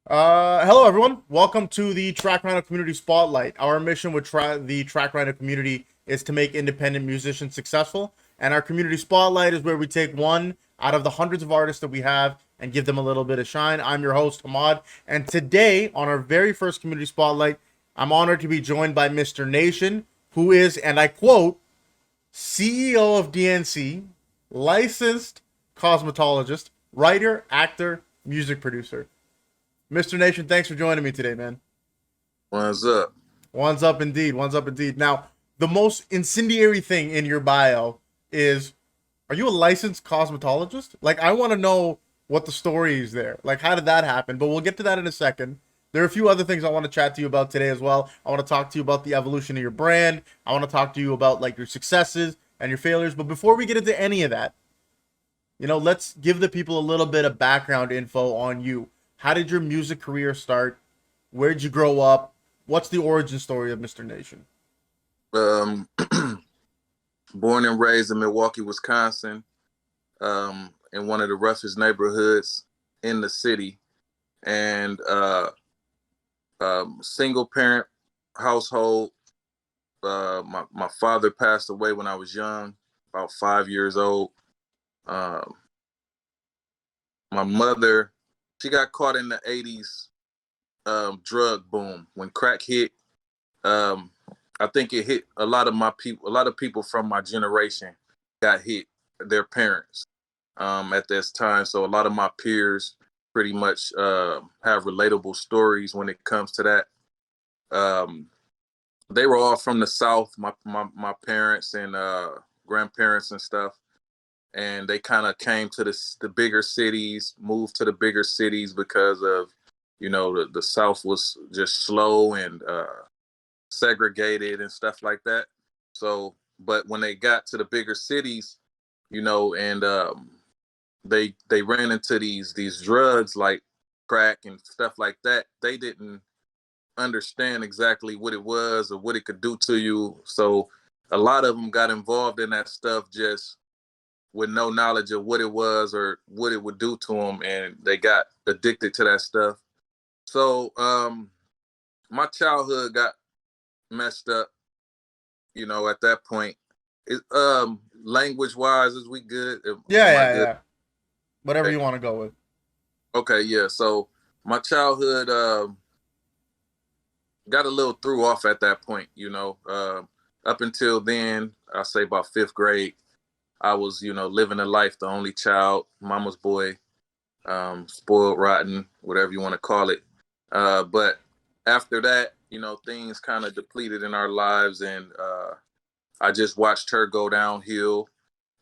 Hello everyone. Welcome to the TrackRhino Community Spotlight. Our mission with the TrackRhino community is to make independent musicians successful, and our community spotlight is where we take one out of the hundreds of artists that we have and give them a little bit of shine. I'm your host Ahmad, and today on our very first community spotlight, I'm honored to be joined by Mr. Nation, who is, and I quote, CEO of DNC, licensed cosmetologist, writer, actor, music producer. Mr. Nation, thanks for joining me today, man. What's up? One's up indeed. One's up indeed. Now, the most incendiary thing in your bio is, are you a licensed cosmetologist? Like, I want to know what the story is there. Like, how did that happen? But we'll get to that in a second. There are a few other things I want to chat to you about today as well. I want to talk to you about the evolution of your brand. I want to talk to you about like your successes and your failures. But before we get into any of that, let's give the people a little bit of background info on you. How did your music career start? Where'd you grow up? What's the origin story of Mr. Nation? Um, Born and raised in Milwaukee, Wisconsin, in one of the roughest neighborhoods in the city, and single parent household. My father passed away when I was young, about 5 years old. Um, my mother, she got caught in the '80s drug boom when crack hit. Um, I think it hit a lot of my people. A lot of people from my generation got hit. Their parents at this time. So a lot of my peers pretty much have relatable stories when it comes to that. Um, they were all from the South. My parents and grandparents and stuff, and they kind of came to the bigger cities, moved to the bigger cities because of the South was just slow and segregated and stuff like that. So, but when they got to the bigger cities, and they ran into these drugs like crack and stuff like that, they didn't understand exactly what it was or what it could do to you. So, a lot of them got involved in that stuff just with no knowledge of what it was or what it would do to them, and they got addicted to that stuff. So, my childhood got messed up at that point. Language wise, is we good? Yeah, Am I yeah, good? yeah. Whatever Okay. you want to go with. Okay, yeah. So my childhood got a little threw off at that point. Up until then, I say about fifth grade, I was, living a life, the only child, mama's boy, spoiled, rotten, whatever you want to call it. But after that, things kind of depleted in our lives, and I just watched her go downhill,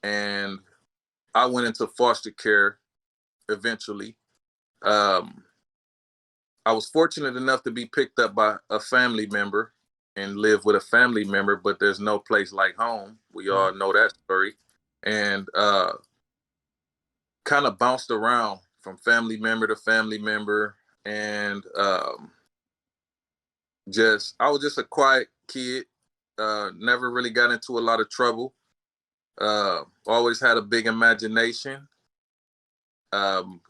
and I went into foster care eventually. Um, I was fortunate enough to be picked up by a family member and live with a family member, but there's no place like home. We Mhm. all know that story. And kind of bounced around from family member to family member. And I was just a quiet kid, never really got into a lot of trouble, always had a big imagination. Um,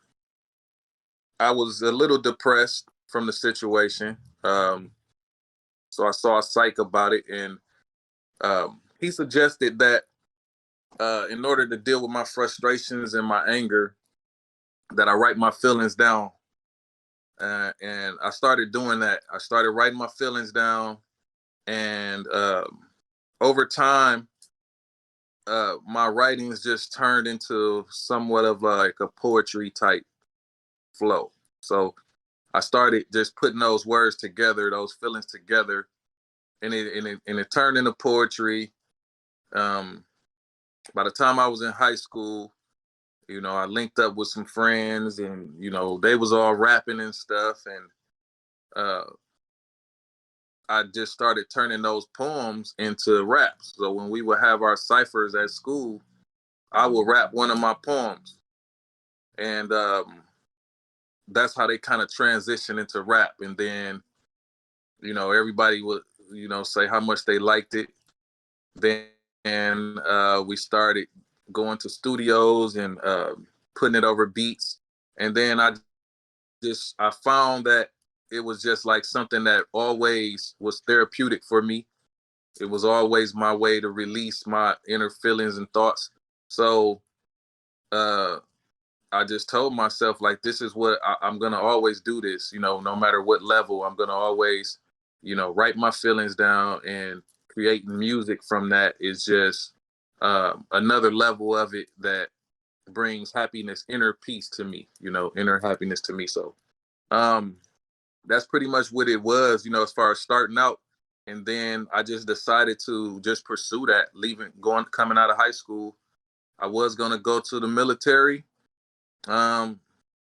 I was a little depressed from the situation. So I saw a psych about it, and he suggested that in order to deal with my frustrations and my anger, that I write my feelings down. And I started doing that. I started writing my feelings down, and over time, my writings just turned into somewhat of like a poetry type flow. So I started just putting those words together, those feelings together, and it turned into poetry. Um, by the time I was in high school, I linked up with some friends, and they was all rapping and stuff, and uh, I just started turning those poems into raps. So when we would have our ciphers at school, I would rap one of my poems, and that's how they kind of transition into rap. And then everybody would say how much they liked it. Then we started going to studios and putting it over beats. And then I just I found that it was just like something that always was therapeutic for me. It was always my way to release my inner feelings and thoughts. So uh I just told myself like this is what I'm gonna always do this, no matter what level, I'm gonna always, write my feelings down, and creating music from that is just another level of it that brings happiness, inner peace to me, inner happiness to me. So um that's pretty much what it was, as far as starting out. And then I just decided to just pursue that, coming out of high school. I was gonna go to the military. Um,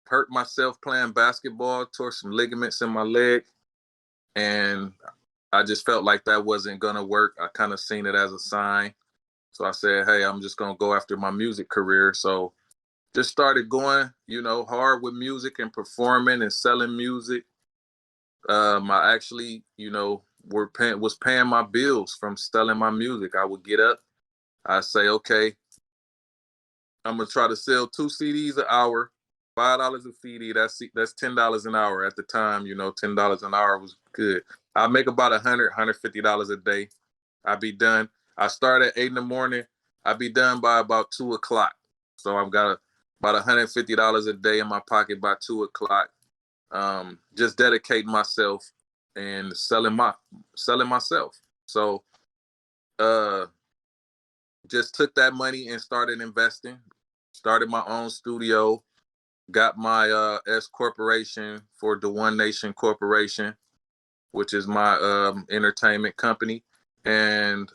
Hurt myself playing basketball, tore some ligaments in my leg, and I just felt like that wasn't gonna work. I kind of seen it as a sign. So I said, hey, I'm just gonna go after my music career. So just started going, hard with music and performing and selling music. I actually, was paying my bills from selling my music. I would get up, I say, okay, I'm gonna try to sell 2 CDs an hour, $5 a CD. That's $10 an hour at the time. $10 an hour was good. I make about $150 a day. I'd be done. I start at 8 in the morning. I'd be done by about 2 o'clock. So I've got about $150 a day in my pocket by 2 o'clock. Just dedicating myself and selling myself. So uh just took that money and started investing, started my own studio, got my S corporation for the One Nation Corporation, which is my entertainment company, and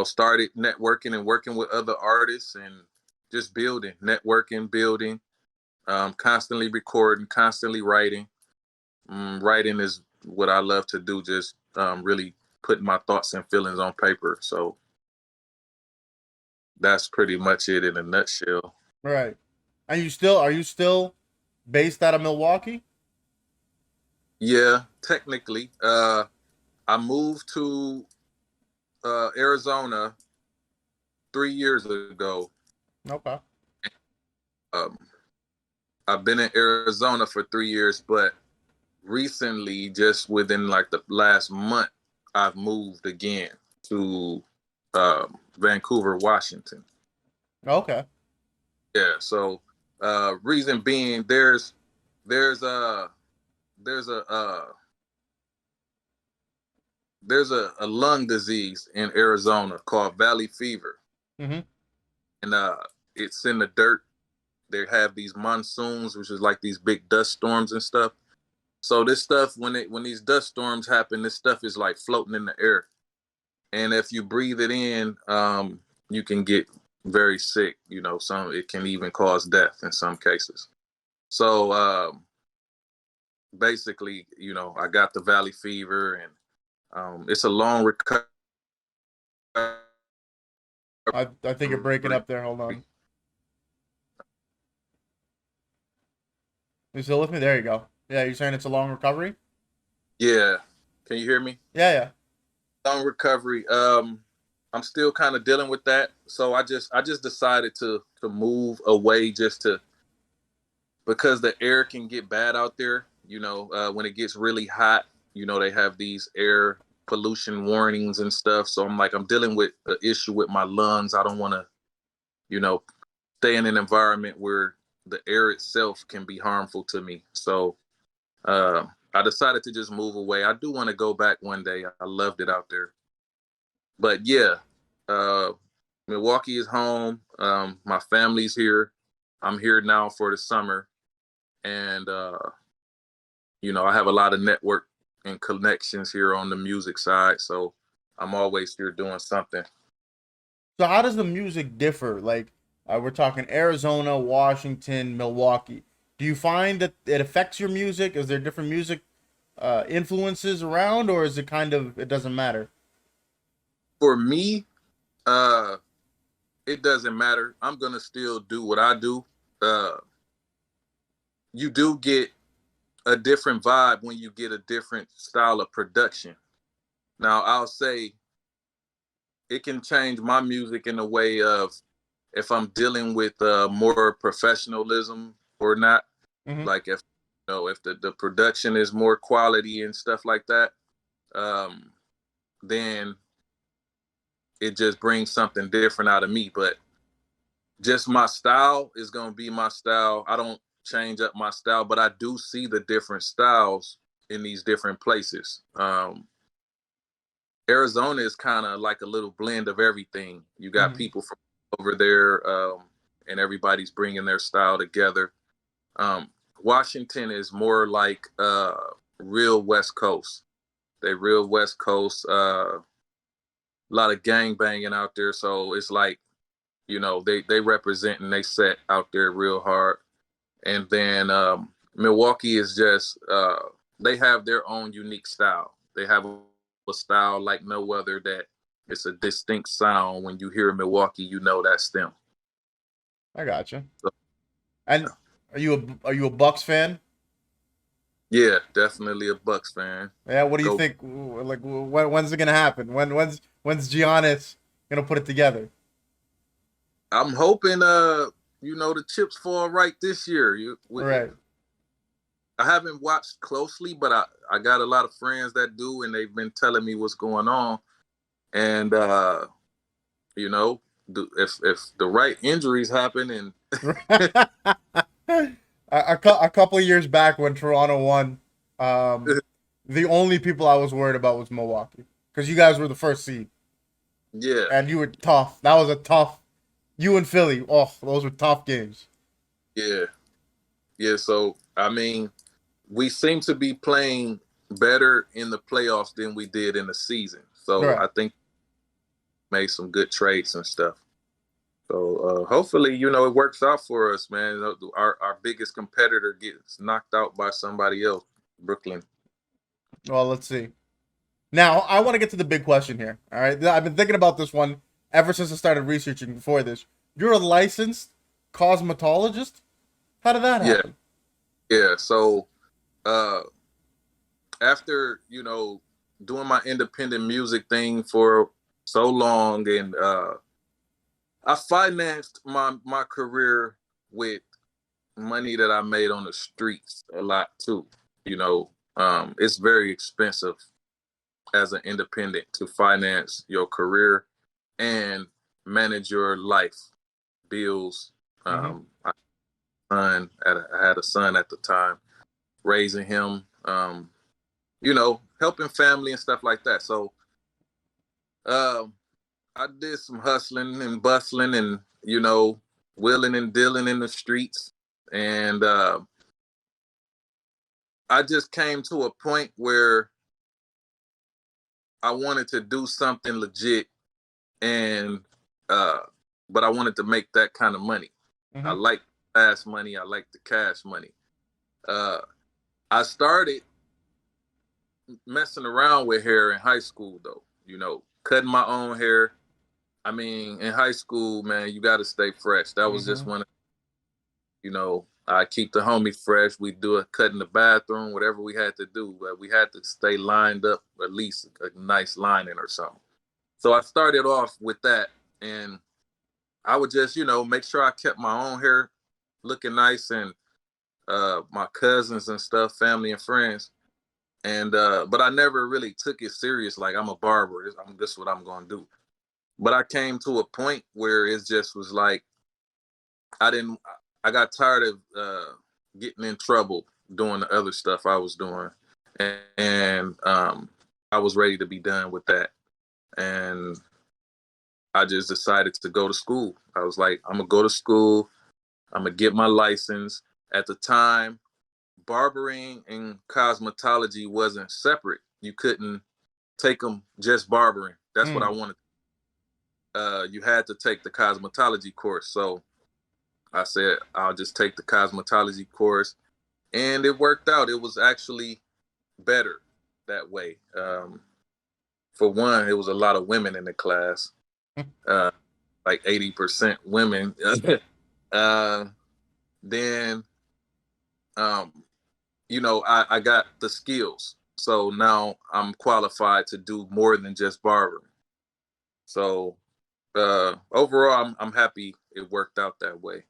started networking and working with other artists, and just building, networking, building, constantly recording, constantly writing. Writing is what I love to do, just really putting my thoughts and feelings on paper. So that's pretty much it in a nutshell. Right. And are you still based out of Milwaukee? Yeah, technically. I moved to Arizona 3 years ago. Okay. Um, I've been in Arizona for 3 years, but recently, just within like the last month, I've moved again to Vancouver, Washington. Okay. Yeah. So, reason being, there's a there's a there's a lung disease in Arizona called valley fever, Mm-hmm. and it's in the dirt. They have these monsoons, which is like these big dust storms and stuff. So this stuff, when these dust storms happen, this stuff is like floating in the air, and if you breathe it in, you can get very sick. Some it can even cause death in some cases. So basically, I got the valley fever, and it's a long recovery. I think you're breaking up there. Hold on. You still with me? There you go. Yeah, you're saying it's a long recovery? Yeah, can you hear me? Yeah, yeah. Long recovery. I'm still kind of dealing with that, so I just decided to move away, just to, because the air can get bad out there. When it gets really hot, they have these air pollution warnings and stuff. So I'm dealing with an issue with my lungs. I don't want to, you know, stay in an environment where the air itself can be harmful to me. So I decided to just move away. I do want to go back one day. I loved it out there. But yeah, uh, Milwaukee is home. My family's here. I'm here now for the summer, and I have a lot of network and connections here on the music side. So I'm always here doing something. So how does the music differ? Like, we're talking Arizona, Washington, Milwaukee. Do you find that it affects your music? Is there different music influences around, or is it kind of it doesn't matter? For me, uh, it doesn't matter. I'm gonna still do what I do. Uh, you do get a different vibe when you get a different style of production. Now, I'll say it can change my music in a way of if I'm dealing with more professionalism or not. Mm-hmm. Like if if the production is more quality and stuff like that, then it just brings something different out of me. But just my style is gonna be my style. I don't change up my style, but I do see the different styles in these different places. Arizona is kind of like a little blend of everything. You got Mm-hmm. people from over there, and everybody's bringing their style together. Washington is more like real West Coast. They real West Coast. A lot of gang banging out there, so it's like they represent and they set out there real hard. And then Milwaukee is just they have their own unique style. They have a style like no other that it's a distinct sound. When you hear Milwaukee, you know that's them. I gotcha. So, And are you a Bucks fan? yeah, definitely a Bucks fan. Yeah. What do you Go. think? Like, when's it gonna happen? When's Giannis gonna put it together? I'm hoping the chips fall right this year. Right. I haven't watched closely, but I got a lot of friends that do, and they've been telling me what's going on. And you know, if the right injuries happen, and A couple of years back when Toronto won, um, the only people I was worried about was Milwaukee because you guys were the first seed yeah, and you were tough. That was a tough. You and Philly, oh, those were tough games. yeah, yeah. So I mean, we seem to be playing better in the playoffs than we did in the season. So Right. I think made some good trades and stuff. So hopefully, it works out for us, man. Our biggest competitor gets knocked out by somebody else, Brooklyn. Well, let's see. Now, I want to get to the big question here. All right, I've been thinking about this one ever since I started researching before this. You're a licensed cosmetologist. How did that Yeah, happen? yeah. So uh, after doing my independent music thing for so long, and I financed my career with money that I made on the streets a lot too. It's very expensive as an independent to finance your career and manage your life bills. Mm-hmm. I had a son at the time, raising him, helping family and stuff like that. So um, I did some hustling and bustling and wheeling and dealing in the streets, and I just came to a point where I wanted to do something legit, and uh, but I wanted to make that kind of money. I Mm-hmm. like fast money. I like the cash money. Uh, I started messing around with hair in high school, though. Cutting my own hair. I mean, in high school, man, you got to stay fresh. That was just Mm-hmm. one. I keep the homie fresh. We do a cut in the bathroom, whatever we had to do, but we had to stay lined up, at least a nice lining or something. So I started off with that, and I would just, make sure I kept my own hair looking nice, and my cousins and stuff, family and friends. And but I never really took it serious. Like, I'm a barber. This is what I'm gonna do. But I came to a point where it just was like I didn't. I got tired of getting in trouble doing the other stuff I was doing, and I was ready to be done with that. And I just decided to go to school. I was like, I'm gonna go to school. I'm gonna get my license. At the time, barbering and cosmetology wasn't separate. You couldn't take them just barbering. That's what I Mm. wanted. You had to take the cosmetology course. So I said, I'll just take the cosmetology course. And it worked out. It was actually better that way. For one, it was a lot of women in the class, uh, like 80% women. uh, then, um, I got the skills. So now I'm qualified to do more than just barbering. So overall, I'm happy it worked out that way.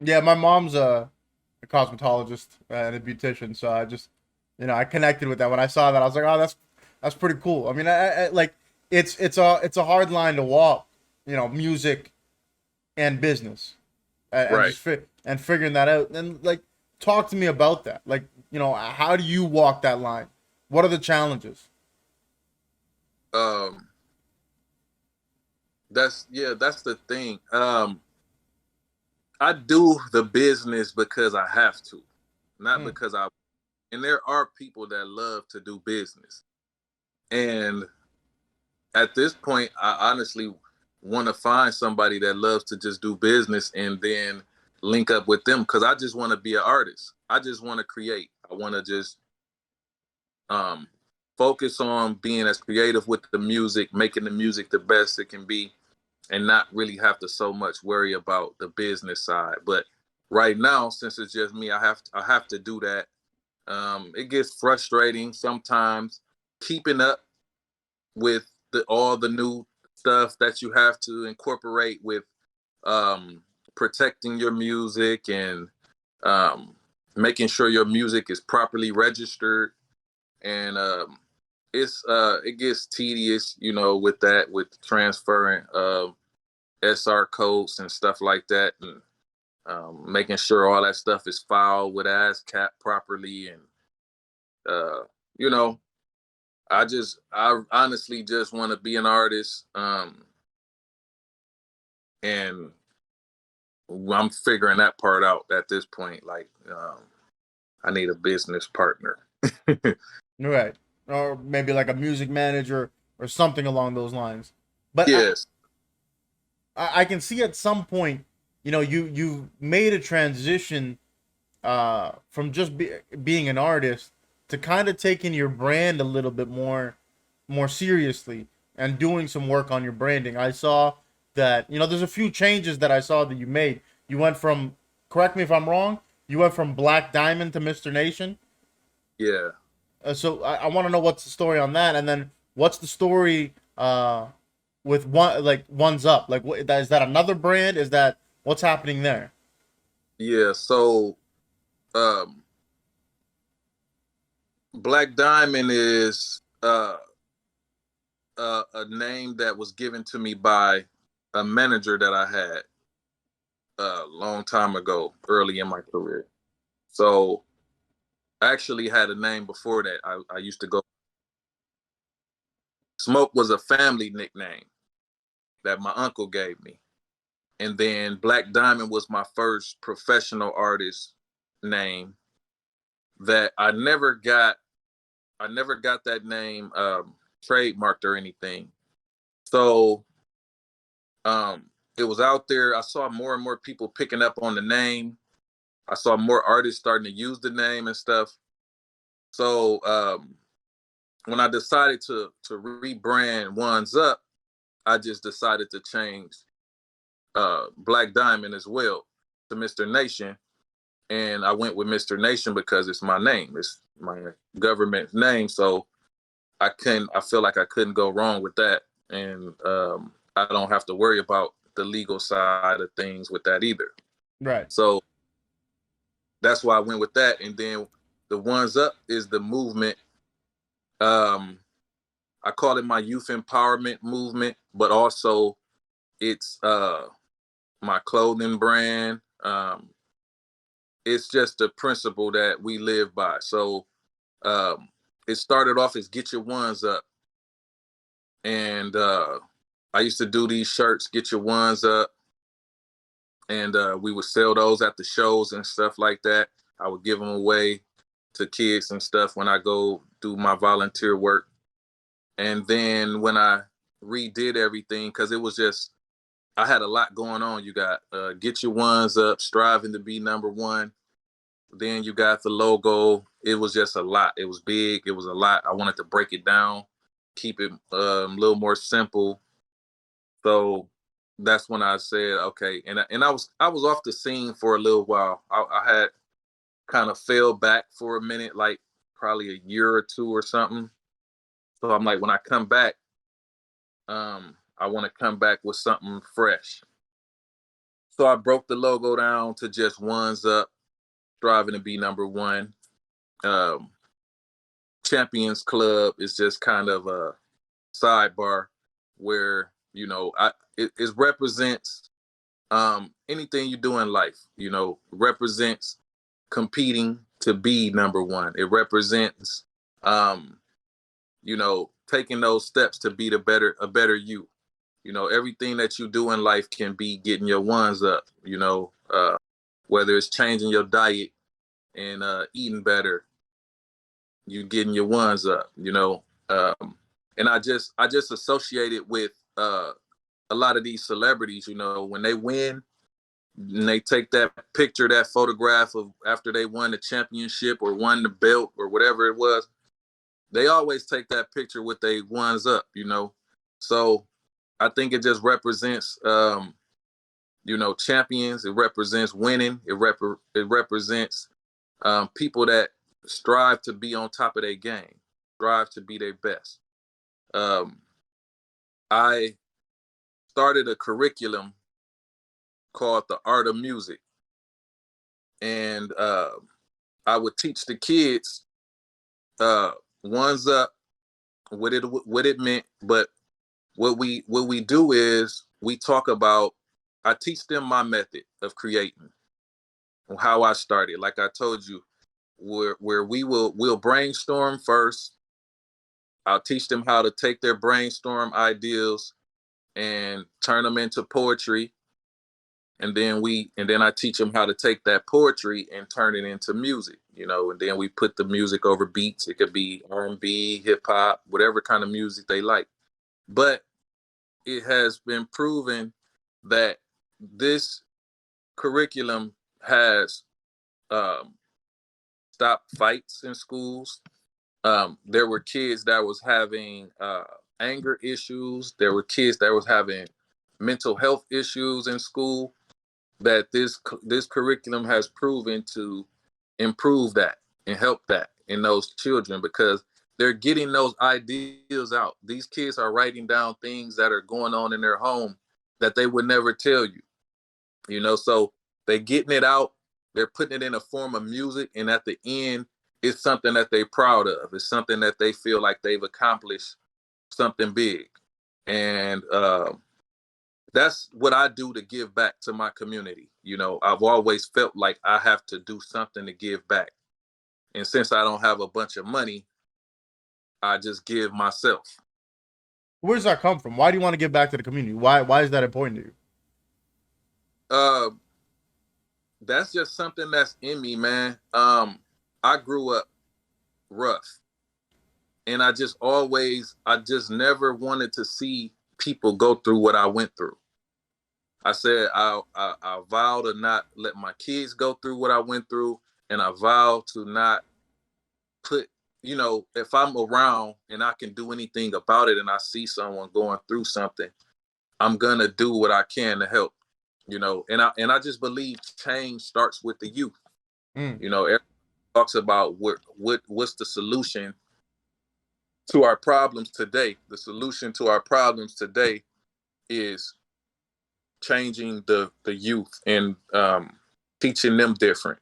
Yeah, my mom's a a cosmetologist and a beautician, so I just, I connected with that when I saw that. I was like, oh, that's pretty cool. I mean, I like it's a hard line to walk, music and business, and Right. just and figuring that out. And like, talk to me about that. Like, how do you walk that line? What are the challenges? Um, that's the thing. I do the business because I have to, not Mm, because I. And there are people that love to do business, and at this point, I honestly want to find somebody that loves to just do business and then link up with them because I just want to be an artist. I just want to create. I want to just um, focus on being as creative with the music, making the music the best it can be, and not really have to so much worry about the business side. But right now, since it's just me, I have to do that. It gets frustrating sometimes keeping up with all the new stuff that you have to incorporate with um, protecting your music and um, making sure your music is properly registered. And it gets tedious, with that, with transferring SR codes and stuff like that, and making sure all that stuff is filed with ASCAP properly, and uh, you know, I honestly just want to be an artist, and I'm figuring that part out at this point. Like, I need a business partner. right. Or maybe like a music manager or something along those lines. But Yes, I can see at some point, you made a transition from just being an artist to kind of taking your brand a little bit more seriously and doing some work on your branding. I saw that, there's a few changes that I saw that you made. You went from, correct me if I'm wrong, you went from Black Diamond to Mr. Nation. yeah, So I want to know what's the story on that, and then what's the story with One's Up? Like, is that another brand? Is that what's happening there? yeah. So, um, Black Diamond is a name that was given to me by a manager that I had a long time ago, early in my career. So I actually had a name before that. I used to go. Smoke was a family nickname that my uncle gave me. And then Black Diamond was my first professional artist name that I never got that name trademarked or anything. So it was out there. I saw more and more people picking up on the name. I saw more artists starting to use the name and stuff. So when I decided to rebrand One's Up, I just decided to change Black Diamond as well to Mr. Nation, and I went with Mr. Nation because it's my name, it's my government name. So I feel like I couldn't go wrong with that, and I don't have to worry about the legal side of things with that either. Right. So that's why I went with that. And then the Ones Up is the movement. Um, I call it my youth empowerment movement, but also it's my clothing brand. It's just a principle that we live by. So um, it started off as get your ones up, and I used to do these shirts, get your ones up, and we would sell those at the shows and stuff like that. I would give them away to kids and stuff when I go do my volunteer work. And then when I redid everything, because it was just I had a lot going on. You got get your ones up, striving to be number one. Then you got the logo. It was just a lot. It was big. It was a lot. I wanted to break it down, keep it a little more simple. So that's when I said, okay. And I was off the scene for a little while. I had kind of fell back for a minute, like probably a year or two or something. So I'm like, when I come back, I want to come back with something fresh. So I broke the logo down to just ones up, striving to be number one. Um, Champions Club is just kind of a sidebar where it represents anything you do in life. Represents competing to be number one. It represents taking those steps to be a better you. Everything that you do in life can be getting your ones up. Whether it's changing your diet and eating better, you getting your ones up. And I just associate it with a lot of these celebrities. When they win and they take that picture, that photograph of after they won the championship or won the belt or whatever it was, they always take that picture with their ones up. So I think it just represents champions. It represents winning. It represents people that strive to be on top of their game, strive to be their best. I started a curriculum called the Art of Music, and I would teach the kids ones up what it meant. But what we do is we talk about. I teach them my method of creating, how I started. Like I told you, where we'll brainstorm first. I'll teach them how to take their brainstorm ideas and turn them into poetry. And then I teach them how to take that poetry and turn it into music, and then we put the music over beats. It could be R&B, hip hop, whatever kind of music they like. But it has been proven that this curriculum has stopped fights in schools. There were kids that was having anger issues. There were kids that was having mental health issues in school, that this curriculum has proven to improve that and help that in those children, because they're getting those ideas out. These kids are writing down things that are going on in their home that they would never tell you. So they're getting it out. They're putting it in a form of music, and at the end, it's something that they're proud of. It's something that they feel like they've accomplished something big. And that's what I do to give back to my community. I've always felt like I have to do something to give back. And since I don't have a bunch of money, I just give myself. Where does that come from? Why do you want to give back to the community? Why is that important to you? Uh, that's just something that's in me, man. I grew up rough, and I just never wanted to see people go through what I went through. I said I vow to not let my kids go through what I went through, and I vow to not put, if I'm around and I can do anything about it, and I see someone going through something, I'm gonna do what I can to help. And I just believe change starts with the youth. Mm. Everyone talks about what's the solution to our problems today. The solution to our problems today is changing the youth and teaching them different,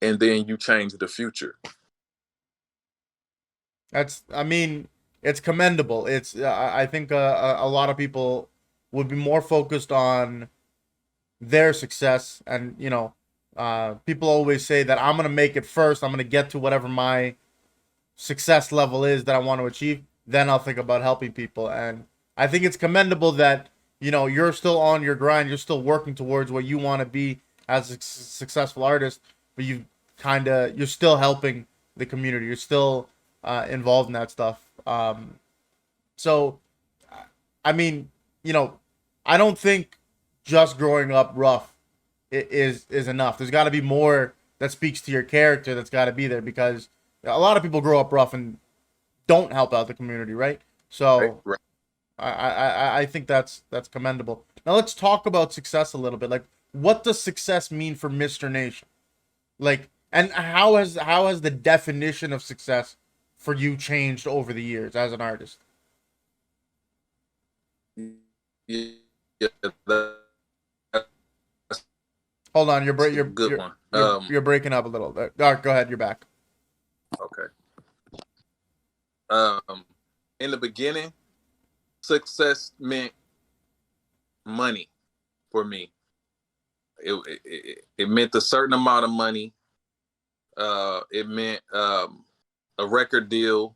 and then you change the future. I mean, it's commendable. I think a lot of people would be more focused on their success, and people always say that I'm gonna make it first. I'm gonna get to whatever my success level is that I want to achieve. Then I'll think about helping people, and I think it's commendable that you're still on your grind. You're still working towards what you want to be as a successful artist, but you're still helping the community. You're still involved in that stuff. So, I mean, you know, I don't think just growing up rough is enough. There's got to be more that speaks to your character. That's got to be there, because a lot of people grow up rough and don't help out the community, right? Right, So right. I think that's commendable. Now let's talk about success a little bit. Like, what does success mean for Mr. Nation? Like, and how has the definition of success for you changed over the years as an artist? Yeah, that's Hold on, a good one. Um, You're breaking up a little. Go ahead. You're back. okay. Um, in the beginning, success meant money for me. It meant a certain amount of money. It meant a record deal,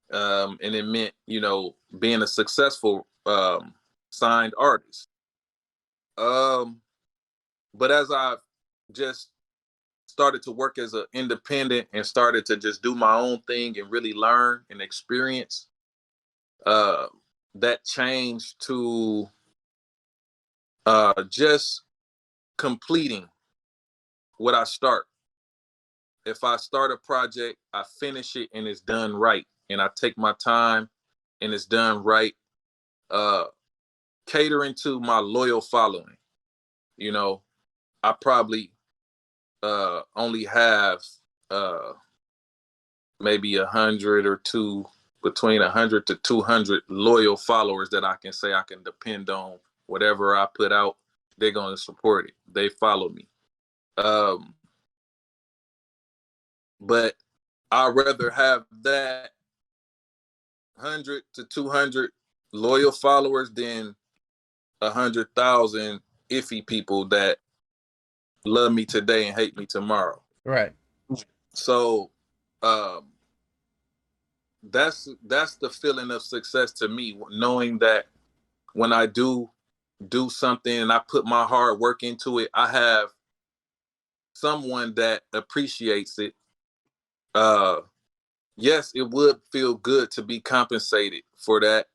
and it meant being a successful signed artist. Um, but as I just started to work as an independent and started to just do my own thing and really learn and experience, uh, that changed to just completing what I start. If I start a project, I finish it and it's done right, and I take my time and it's done right. Uh, Catering to my loyal following. You know, I probably only have uh, maybe 100 or two, between 100 to 200 loyal followers that I can say I can depend on. Whatever I put out, they're going to support it. They follow me. Um, but I'd rather have that 100 to 200 loyal followers than 100,000 iffy people that love me today and hate me tomorrow. Right. So um, that's the feeling of success to me, knowing that when I do something and I put my hard work into it, I have someone that appreciates it. Uh, yes, it would feel good to be compensated for that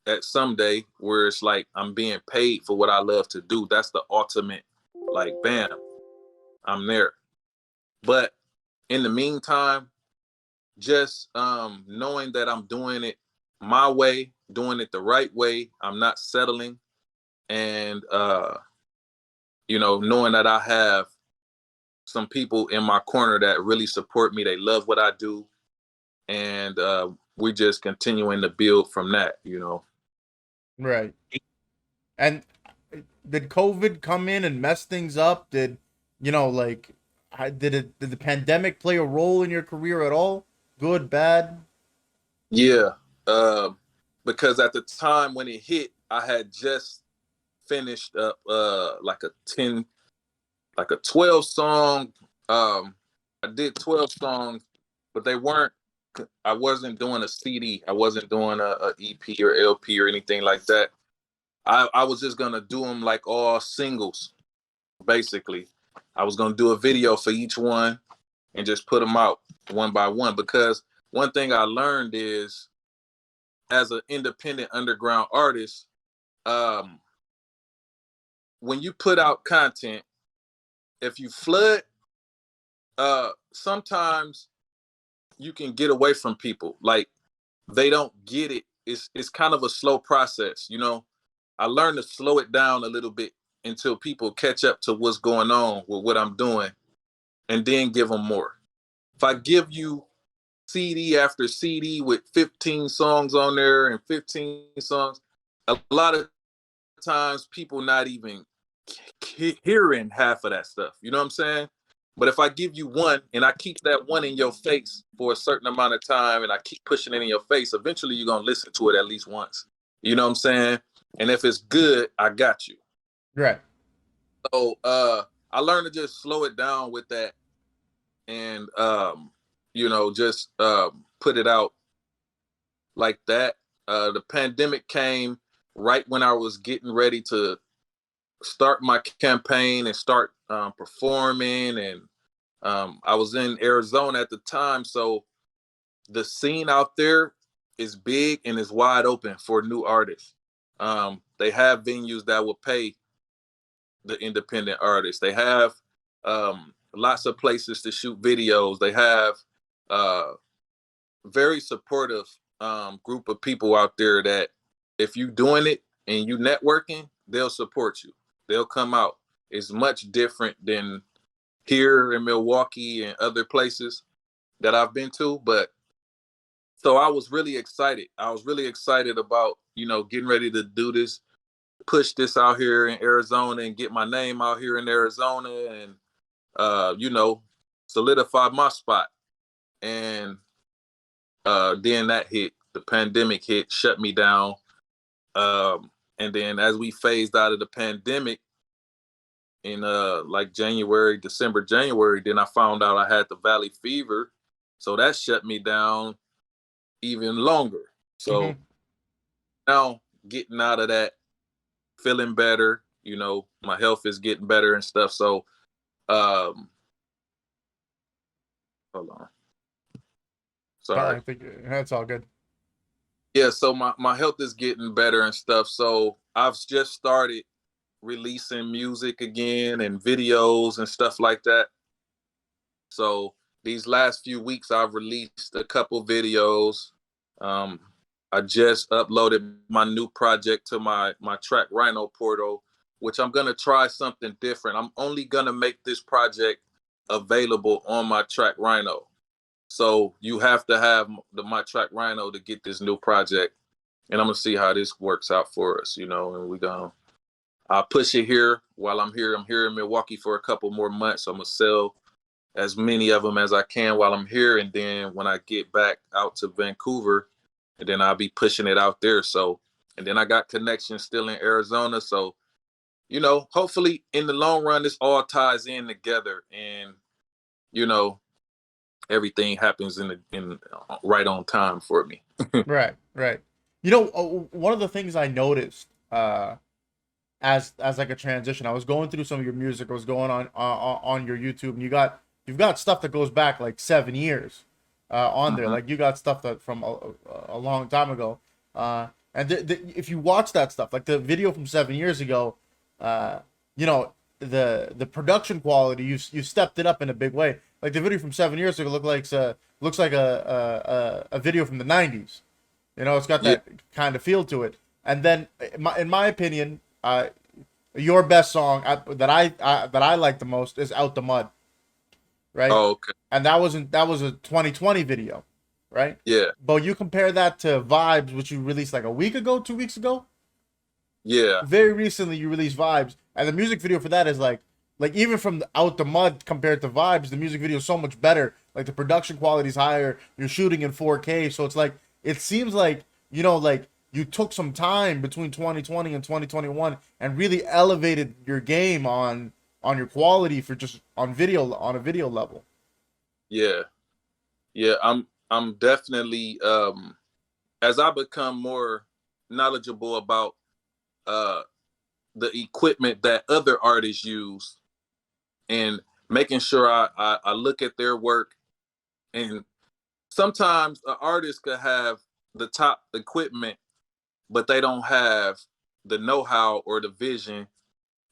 at someday, where it's like I'm being paid for what I love to do. That's the ultimate, like, bam, I'm there. But in the meantime, just knowing that I'm doing it my way, doing it the right way, I'm not settling, and knowing that I have some people in my corner that really support me. They love what I do, and we're just continuing to build from that. Right. And did COVID come in and mess things up? Did like did the pandemic play a role in your career at all? Good, bad? Yeah, because at the time when it hit, I had just finished up like a 12 song. I did 12 songs, but they weren't. I wasn't doing a CD. I wasn't doing a EP or LP or anything like that. I was just gonna do them like all singles, basically. I was gonna do a video for each one and just put them out one by one. Because one thing I learned is, as an independent underground artist, um, when you put out content, if you flood, sometimes you can get away from people. Like, they don't get it. It's kind of a slow process. I learned to slow it down a little bit until people catch up to what's going on with what I'm doing, and then give them more. If I give you CD after CD with 15 songs on there and 15 songs, a lot of times people not even hearing half of that stuff. You know what I'm saying? But if I give you one and I keep that one in your face for a certain amount of time and I keep pushing it in your face, eventually you're going to listen to it at least once. You know what I'm saying? And if it's good, I got you. Right. So I learned to just slow it down with that, and just put it out like that. The pandemic came right when I was getting ready to start my campaign and start performing, and I was in Arizona at the time, so the scene out there is big and is wide open for new artists. They have venues that will pay the independent artists. They have lots of places to shoot videos. They have uh, very supportive group of people out there that, if you doing it and you networking, they'll support you. They'll come out. It's much different than here in Milwaukee and other places that I've been to. But so I was really excited. I was really excited about, getting ready to do this, push this out here in Arizona and get my name out here in Arizona. And you know, solidify my spot. And then that hit, the pandemic hit, shut me down. And then as we phased out of the pandemic in like December, January, then I found out I had the valley fever. So that shut me down even longer. So Mm-hmm. now getting out of that, feeling better, you know, my health is getting better and stuff. So hold on. Sorry. I think that's all good. Yeah, so my health is getting better and stuff. So I've just started releasing music again and videos and stuff like that. So these last few weeks I've released a couple videos. Um, I just uploaded my new project to my TrackRhino portal, which I'm gonna try something different. I'm only gonna make this project available on my TrackRhino. So you have to have my TrackRhino to get this new project, and I'm gonna see how this works out for us, you know. And I'll push it here while I'm here. I'm here in Milwaukee for a couple more months. So I'm gonna sell as many of them as I can while I'm here, and then when I get back out to Vancouver, and then I'll be pushing it out there. So, and then I got connections still in Arizona. So, you know, hopefully in the long run, this all ties in together, and you know, everything happens in right on time for me. Right, right. You know, one of the things I noticed as like a transition, I was going through some of your music. I was going on your YouTube, and you've got stuff that goes back like 7 years on there. Mhm. Like you got stuff that from a long time ago. And if you watch that stuff, like the video from 7 years ago, uh, you know the production quality, you stepped it up in a big way. Like the video from 7 years ago looks like a video from the '90s. You know, it's got Yeah. that kind of feel to it. And then, in my opinion, your best song that I like the most is "Out the Mud," right? Oh, okay. And that was a 2020 video, right? Yeah. But you compare that to "Vibes," which you released like a week ago, 2 weeks ago. Yeah. Very recently, you released "Vibes," and the music video for that is like even from "Out the Mud" compared to "Vibes," the music video is so much better. Like the production quality is higher. You're shooting in 4K, so it's like it seems like like you took some time between 2020 and 2021 and really elevated your game on your quality for just on a video level. Yeah. Yeah. I'm definitely as I become more knowledgeable about uh the equipment that other artists use, and making sure I look at their work. And sometimes an artist could have the top equipment, but they don't have the know-how or the vision.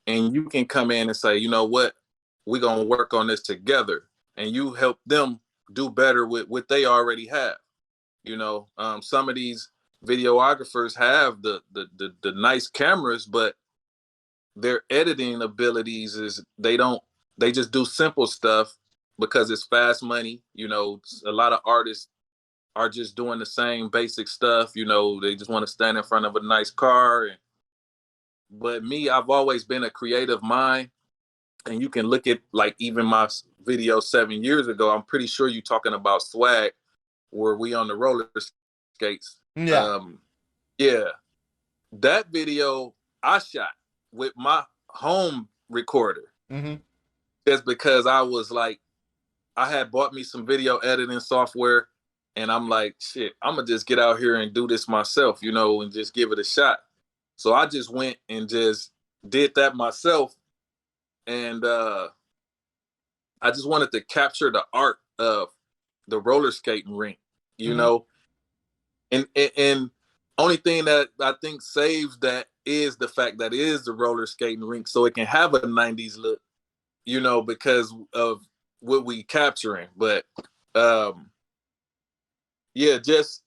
And you can come in and say, you know what, we're going to work on this together. And you help them do better with what they already have. You know, some of these videographers have the nice cameras, but their editing abilities is they just do simple stuff because it's fast money. You know, a lot of artists are just doing the same basic stuff. You know, they just want to stand in front of a nice car. But me, I've always been a creative mind, and you can look at like even my video 7 years ago. I'm pretty sure you're talking about Swag, where we on the roller skates. Yeah. Yeah, that video I shot with my home recorder, Mm-hmm. just because I was like, I had bought me some video editing software, and I'm like, shit, I'm gonna just get out here and do this myself, you know, and just give it a shot. So I just went and just did that myself, and I just wanted to capture the art of the roller skating rink, you Mm-hmm. know, and only thing that I think saves that is the fact that it is the roller skating rink, so it can have a '90s look, you know, because of what we capturing. But um, yeah, just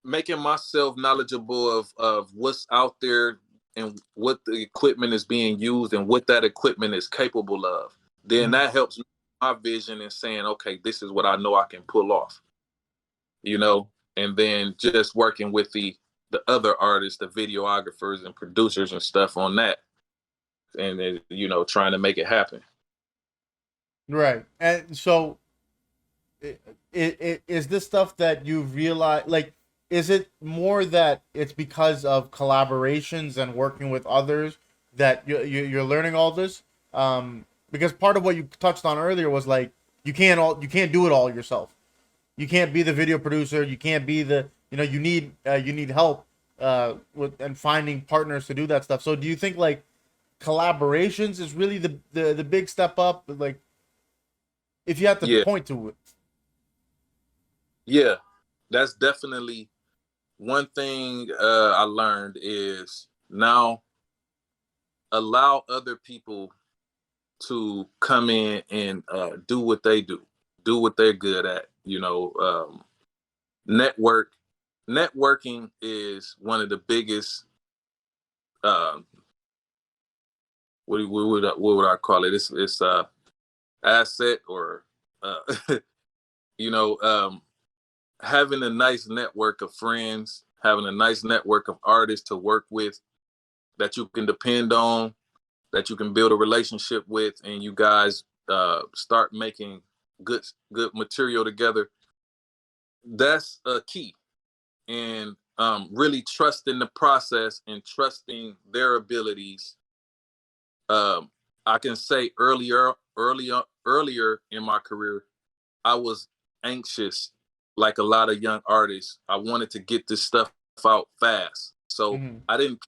making myself knowledgeable of what's out there and what the equipment is being used and what that equipment is capable of. Then Mm-hmm. that helps my vision in saying, okay, this is what I know I can pull off, you know, and then just working with the other artists, the videographers and producers and stuff on that. and trying to make it happen. Right. And so, is this stuff that you've realized, like, is it more that it's because of collaborations and working with others that you're learning all this? Because part of what you touched on earlier was like you can't do it all yourself. You can't be the video producer. You can't be the you need help with and finding partners to do that stuff. So do you think like collaborations is really the big step up? Like if you have to Yeah, point to it. yeah, that's definitely one thing I learned is now allow other people to come in and do what they do what they're good at. Network networking is one of the biggest. Uh, what would I call it? It's asset or uh, you know having a nice network of friends, having a nice network of artists to work with that you can depend on, that you can build a relationship with, and you guys start making good material together. That's a key, and really trusting the process and trusting their abilities. Um, I can say earlier in my career, I was anxious, like a lot of young artists. I wanted to get this stuff out fast, so Mm-hmm. I didn't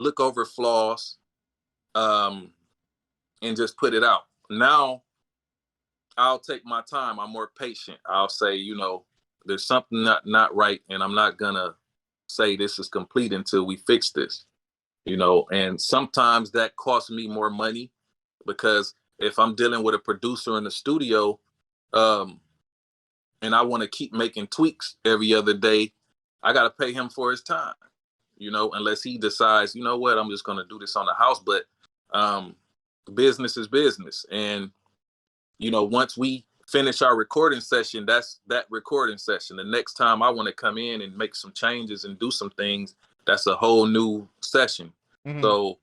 look over flaws um, and just put it out. Now I'll take my time. I'm more patient. I'll say, there's something not right, and I'm not gonna say this is complete until we fix this. And sometimes that costs me more money because if I'm dealing with a producer in the studio, um, and I want to keep making tweaks every other day, I got to pay him for his time, unless he decides, you know what, I'm just going to do this on the house. But um, business is business. And, once we finish our recording session, that's that recording session. The next time I want to come in and make some changes and do some things, that's a whole new session. Mm-hmm. So,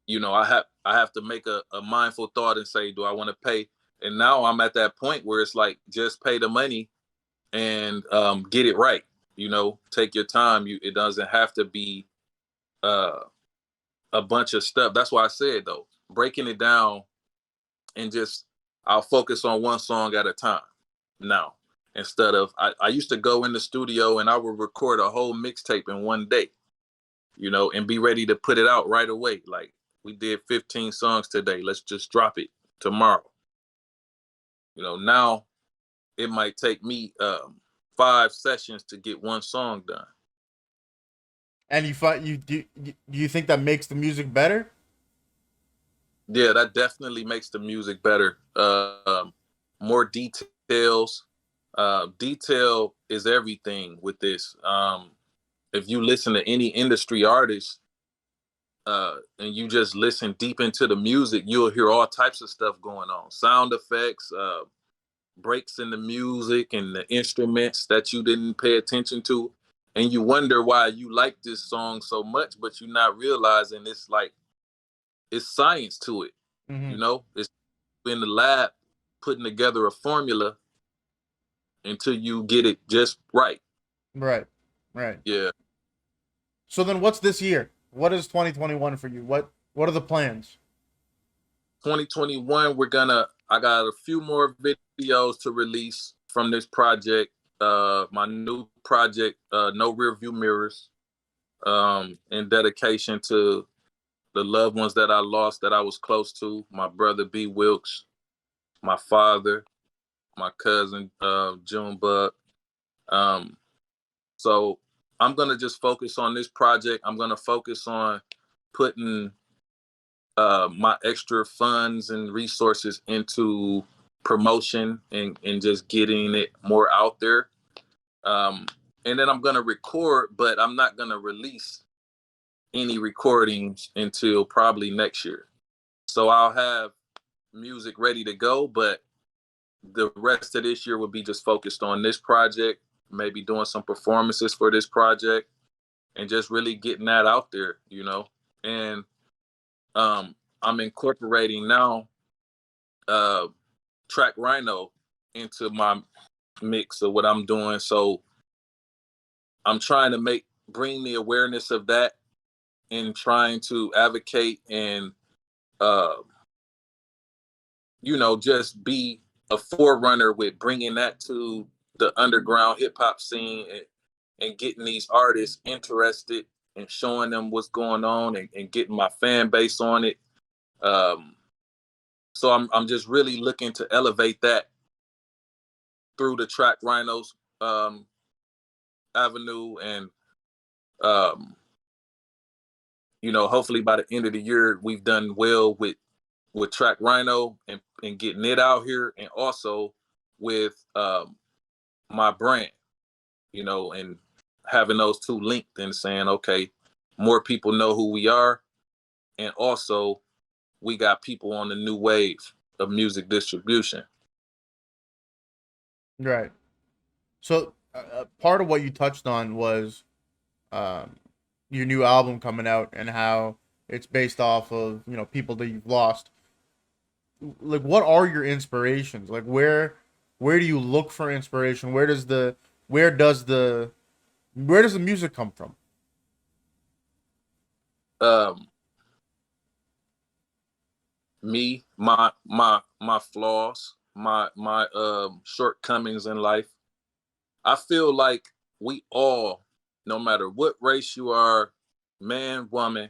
I have to make a mindful thought and say, do I want to pay? And now I'm at that point where it's like, just pay the money and get it right. Take your time. It doesn't have to be uh, a bunch of stuff. That's why I said though, breaking it down and just I'll focus on one song at a time now. Instead of I used to go in the studio and I would record a whole mixtape in one day, and be ready to put it out right away. Like we did 15 songs today. Let's just drop it tomorrow. Now it might take me 5 sessions to get one song done. And you find do you think that makes the music better? Yeah, that definitely makes the music better. More details. Detail is everything with this. If you listen to any industry artist and you just listen deep into the music, you'll hear all types of stuff going on. Sound effects, breaks in the music and the instruments that you didn't pay attention to. And you wonder why you like this song so much, but you're not realizing it's science to it. Mm-hmm. It's in the lab putting together a formula until you get it just right. Right. Right. Yeah. So then what's this year? What is 2021 for you? What are the plans? 2021, I got a few more videos to release from this project. My new project, No Rear View Mirrors, in dedication to the loved ones that I lost that I was close to. My brother B. Wilkes, my father, my cousin Junebug. Um, so I'm gonna just focus on this project. I'm gonna focus on putting my extra funds and resources into promotion and just getting it more out there. Um, and then I'm gonna record, but I'm not gonna release any recordings until probably next year. So I'll have music ready to go, but the rest of this year will be just focused on this project, maybe doing some performances for this project and just really getting that out there. And I'm incorporating now uh TrackRhino into my mix of what I'm doing. So I'm trying to bring the awareness of that and trying to advocate and uh just be a forerunner with bringing that to the underground hip hop scene, and getting these artists interested and showing them what's going on, and getting my fan base on it. Um, so I'm just really looking to elevate that through the Track Rhinos avenue, and um, hopefully by the end of the year we've done well with Track Rhino, and getting it out here, and also with my brand, and having those two linked and saying, okay, more people know who we are, and also we got people on the new wave of music distribution. Right. So part of what you touched on was um, your new album coming out and how it's based off of people that you've lost. Like, what are your inspirations? Like, where do you look for inspiration? Where does the music come from? Um, my flaws, my shortcomings in life. I feel like we all, no matter what race you are, man, woman,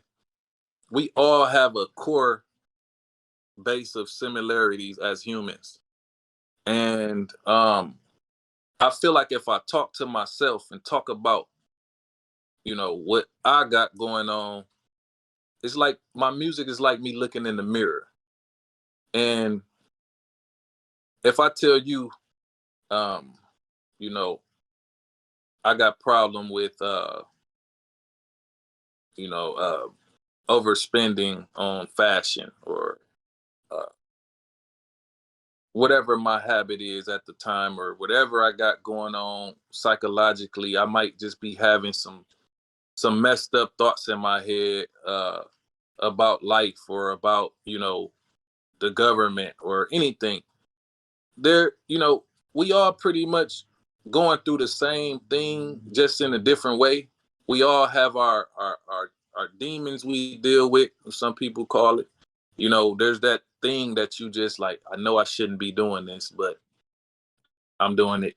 we all have a core base of similarities as humans. And I feel like if I talk to myself and talk about, what I got going on, it's like my music is like me looking in the mirror. And if I tell you, um, you know, I got problem with, you know, uh, overspending on fashion, or uh, whatever my habit is at the time, or whatever I got going on psychologically, I might just be having some messed up thoughts in my head about life, or about the government, or anything. There, we all pretty much going through the same thing, just in a different way. We all have our demons we deal with, some people call it. There's that thing that you just like, I know I shouldn't be doing this, but I'm doing it.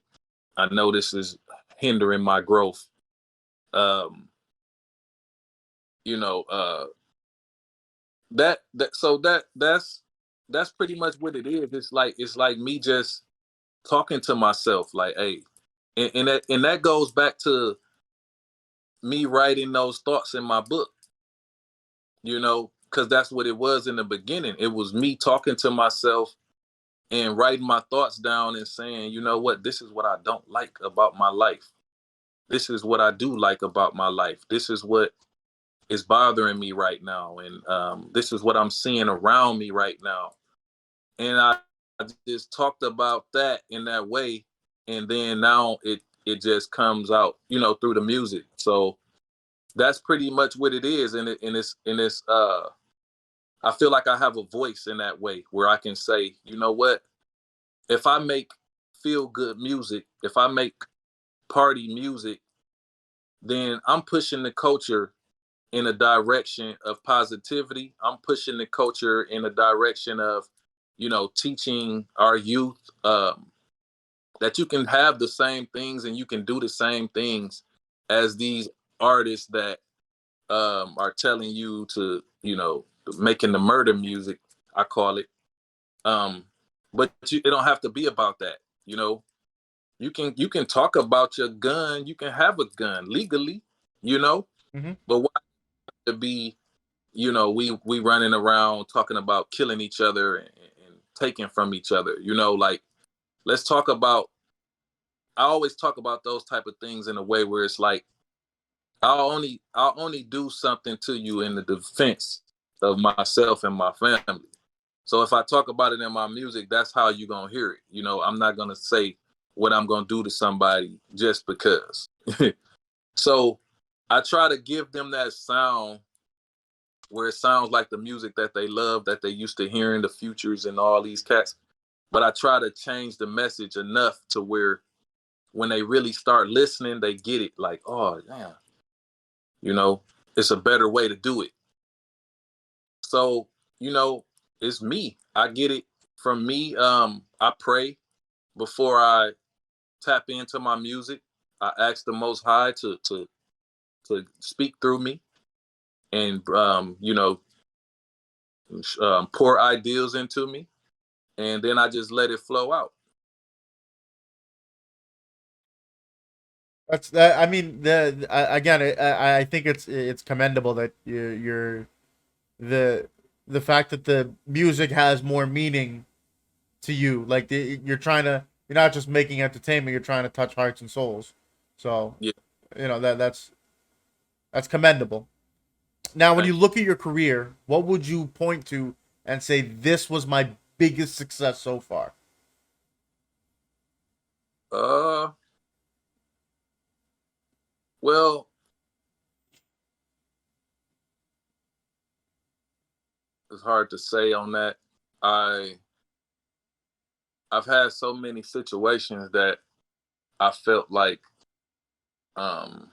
I know this is hindering my growth. Um, you know, that's pretty much what it is. It's like me just talking to myself, like, hey, and that goes back to me writing those thoughts in my book, because that's what it was in the beginning. It was me talking to myself and writing my thoughts down and saying, you know what, this is what I don't like about my life. This is what I do like about my life. This is what is bothering me right now. And this is what I'm seeing around me right now. And I just talked about that in that way. And then now it just comes out, through the music. So that's pretty much what it is. And it's I feel like I have a voice in that way, where I can say, you know what, if I make feel good music, if I make party music, then I'm pushing the culture in a direction of positivity. I'm pushing the culture in a direction of, teaching our youth that you can have the same things and you can do the same things as these artists that are telling you to, making the murder music, I call it. But it don't have to be about that. You can talk about your gun. You can have a gun legally, Mm-hmm. but why to be, we running around talking about killing each other, and taking from each other. Like, let's talk about. I always talk about those type of things in a way where it's like, I'll only do something to you in the defense of myself and my family. So if I talk about it in my music, that's how you're gonna hear it. I'm not gonna say what I'm gonna do to somebody just because. So I try to give them that sound where it sounds like the music that they love, that they used to hearing, the Futures and all these cats. But I try to change the message enough to where when they really start listening, they get it. Like, oh, damn, you know, it's a better way to do it. So, you know, it's me. I get it from me. I pray before I tap into my music. I ask the Most High to speak through me and you know, pour ideas into me, and then I just let it flow out. That's that. I mean, again, I think it's commendable that you're the the fact that the music has more meaning to you. Like you're not just making entertainment. You're trying to touch hearts and souls. So Yeah. that's commendable. Now, when you Thank look at your career, what would you point to and say this was my biggest success so far? you. Well, it's hard to say on that. I I've had so many situations that I felt like um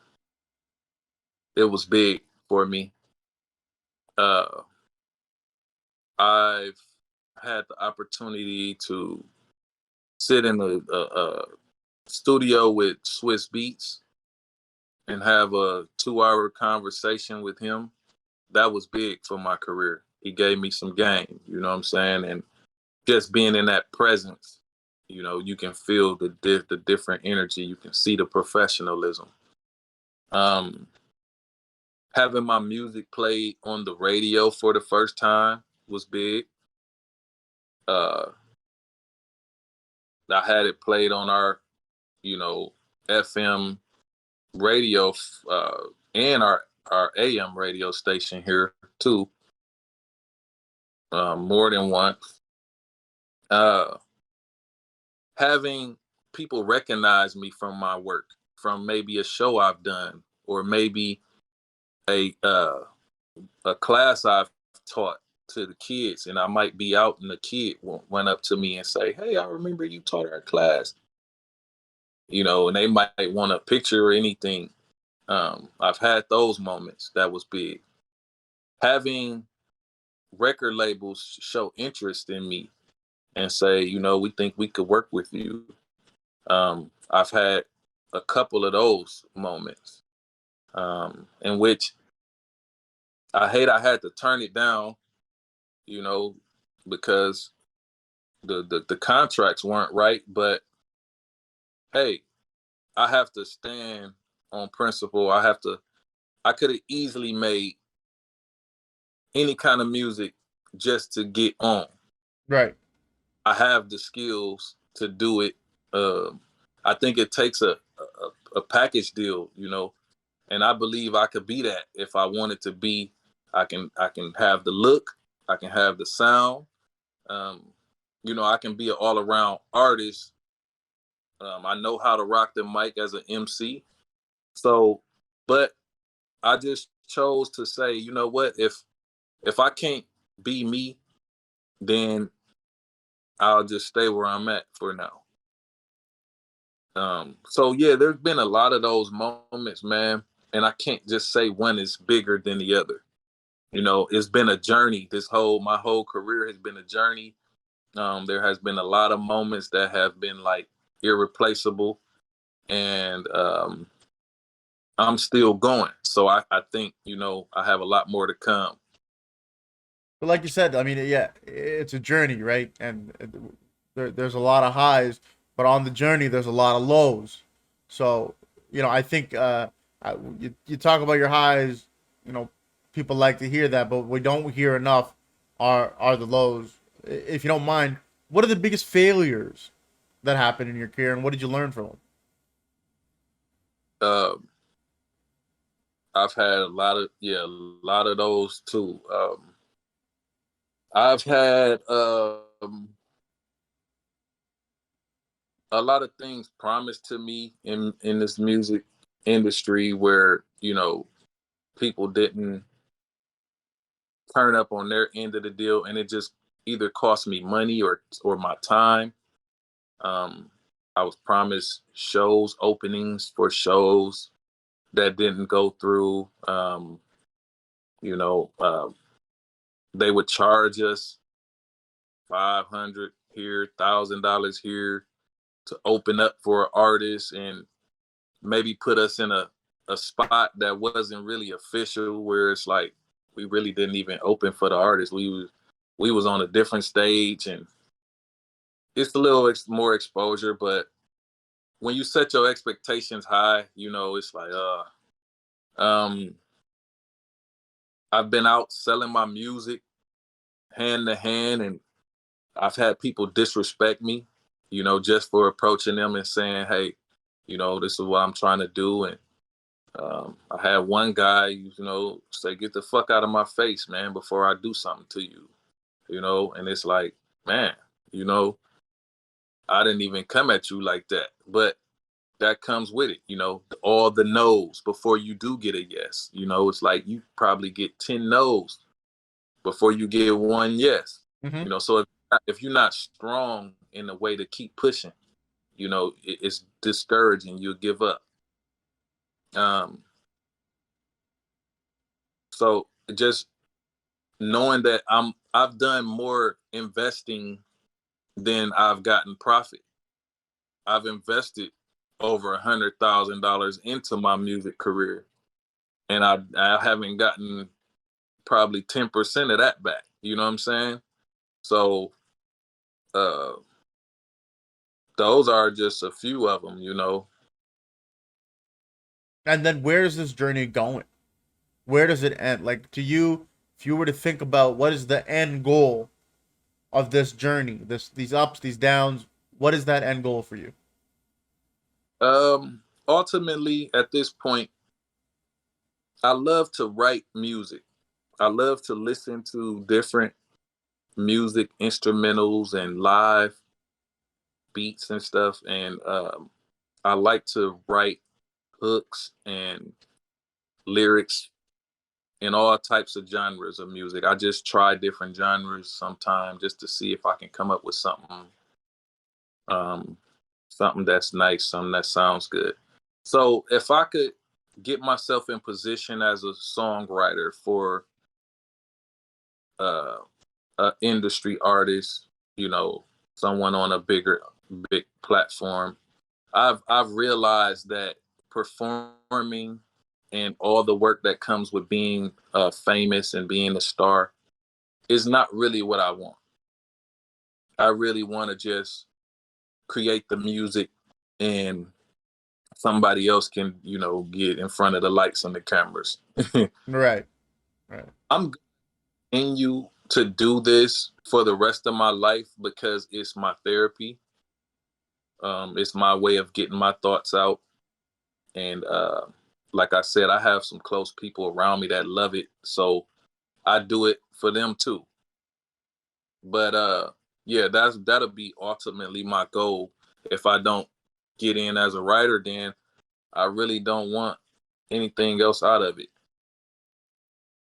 it was big for me. Uh I've had the opportunity to sit in a studio with Swiss Beats and have a 2 hour conversation with him. That was big for my career. He gave me some game, you know what I'm saying? And just being in that presence, you know, you can feel the different energy. You can see the professionalism. Um, Having my music played on the radio for the first time was big. Uh, I had it played on our, you know, FM radio and our AM radio station here too, more than once. Uh, Having people recognize me from my work, from maybe a show I've done, or maybe a a class I've taught to the kids, and I might be out, and the kid went up to me and say, "Hey, I remember you taught our class," you know, and they might want a picture or anything. I've had those moments. That was big. Having record labels show interest in me and say, you know, we think we could work with you. I've had a couple of those moments in which I had to turn it down, you know, because the contracts weren't right. But hey, I have to stand on principle. I could have easily made any kind of music just to get on. Right. I have the skills to do it. Um, I think it takes a package deal, you know, and I believe I could be that if I wanted to be. I can have the look, I can have the sound. Um, you know, I can be an all around artist. I know how to rock the mic as an MC. So, but I just chose to say, you know what, if I can't be me, then I'll just stay where I'm at for now. So yeah, there's been a lot of those moments, man, and I can't just say one is bigger than the other. You know, it's been a journey. My whole career has been a journey. There has been a lot of moments that have been like irreplaceable, and I'm still going. So I think, you know, I have a lot more to come. But like you said, I mean, yeah, it's a journey, right? And there's a lot of highs, but on the journey, there's a lot of lows. So, I think you talk about your highs, you know, people like to hear that, but we don't hear enough are the lows. If you don't mind, what are the biggest failures that happened in your career, and what did you learn from them? Uh, I've had a lot of those too. I've had a lot of things promised to me in this music industry where, you know, people didn't turn up on their end of the deal, and it just either cost me money or my time. Um, I was promised shows, openings for shows that didn't go through. You know, they would charge us 500 here, $1,000 here to open up for an artist, and maybe put us in a spot that wasn't really official, where it's like we really didn't even open for the artist. We was on a different stage, and it's a little more exposure. But when you set your expectations high, you know, it's like um I've been out selling my music hand to hand, and I've had people disrespect me, you know, just for approaching them and saying, hey, you know, this is what I'm trying to do. And I had one guy, you know, say, get the fuck out of my face, man, before I do something to you, you know. And it's like, man, you know, I didn't even come at you like that. But that comes with it, you know, all the no's before you do get a yes. You know, it's like you probably get 10 no's before you get one yes. Mm-hmm. You know, so if you're not strong in the way to keep pushing, you know, it's discouraging. You'll give up. Um, so just knowing that I've done more investing than I've gotten profit. I've invested over $100,000 into my music career, and I haven't gotten probably 10% of that back. You know what I'm saying? So uh, those are just a few of them. You know, And then where is this journey going? Where does it end? Like to you, if you were to think about what is the end goal of this journey, these ups, these downs, what is that end goal for you? ultimately at this point, I love to write music. I love to listen to different music instrumentals and live beats and stuff, and I like to write hooks and lyrics in all types of genres of music. I just try different genres sometimes just to see if I can come up with um, something that's nice, something that sounds good. So if I could get myself in position as a songwriter for uh, an industry artist, you know, someone on a big platform, I've realized that performing and all the work that comes with being famous and being a star is not really what I want. I really want to just create the music, and somebody else can, you know, get in front of the lights and the cameras. Right. Right. I'm in you to do this for the rest of my life because it's my therapy. It's my way of getting my thoughts out. And like I said, I have some close people around me that love it. So I do it for them too. But yeah, that'll be ultimately my goal. If I don't get in as a writer, then I really don't want anything else out of it.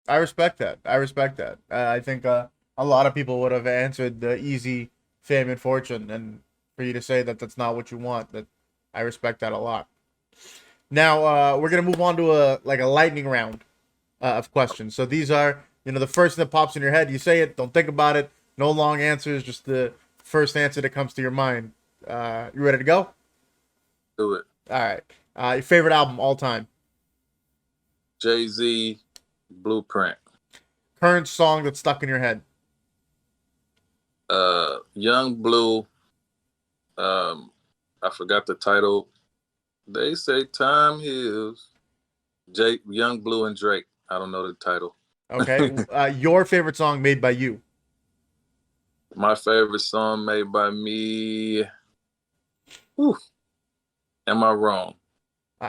I respect that. I respect that. I think a lot of people would have answered the easy fame and fortune, and for you to say that that's not what you want, that I respect that a lot. Now we're gonna move on to a lightning round of questions. So these are, you know, the first thing that pops in your head. You say it. Don't think about it. No long answers. Just the first answer that comes to your mind. You ready to go? Do it. All right. Your favorite album all time. Jay-Z, Blueprint. Current song that's stuck in your head. Young Blue. Um, I forgot the title. They say time heals. Young Blue and Drake. I don't know the title. Okay. Your favorite song made by you. My favorite song made by me. Whew, am I wrong?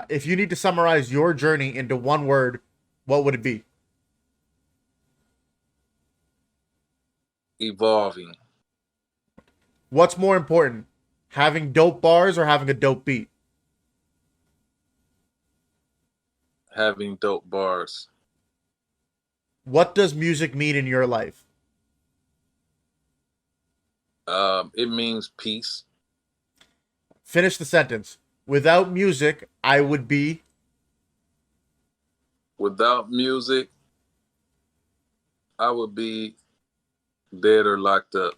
If you need to summarize your journey into one word, what would it be? Evolving. What's more important, having dope bars or having a dope beat? Having dope bars. What does music mean in your life? It means peace. Finish the sentence. Without music, I would be. Without music, I would be dead or locked up.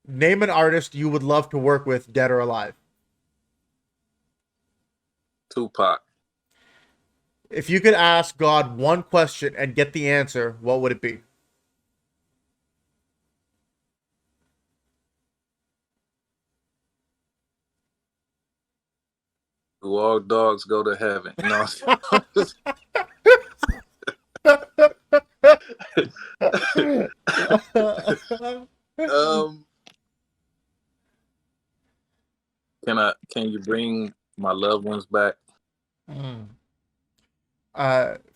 Name an artist you would love to work with, dead or alive. Tupac. If you could ask God one question and get the answer, what would it be? Do all dogs go to heaven? No. um, can you bring my loved ones back?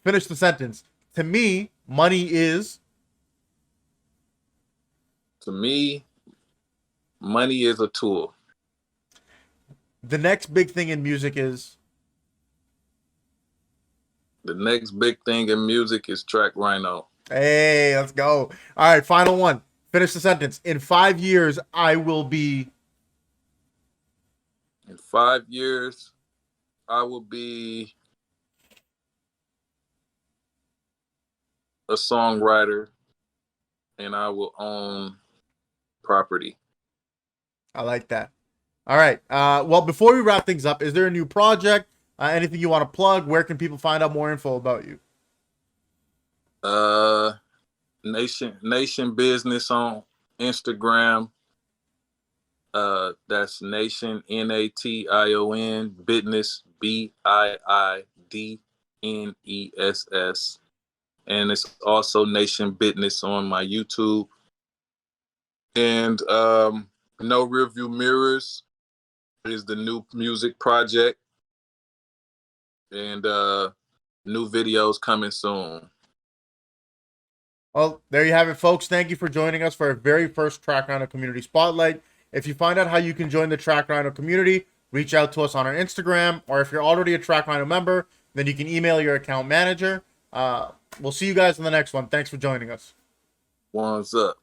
Finish the sentence. To me, money is. To me, money is a tool. The next big thing in music is. The next big thing in music is TrackRhino. Hey, let's go. All right, final one. Finish the sentence. In 5 years, I will be. In 5 years, I will be a songwriter and I will own property. I like that. All right. Well, before we wrap things up, is there a new project? Anything you want to plug? Where can people find out more info about you? Nation Business on Instagram. That's Nation Nation Business BIIDNESS, and it's also Nation Business on my YouTube. And No Rearview Mirrors is the new music project, and new videos coming soon. Well, there you have it, folks. Thank you for joining us for our very first TrackRhino Community Spotlight. If you find out how you can join the TrackRhino community, reach out to us on our Instagram, or if you're already a TrackRhino member, then you can email your account manager. We'll see you guys in the next one. Thanks for joining us. One's up.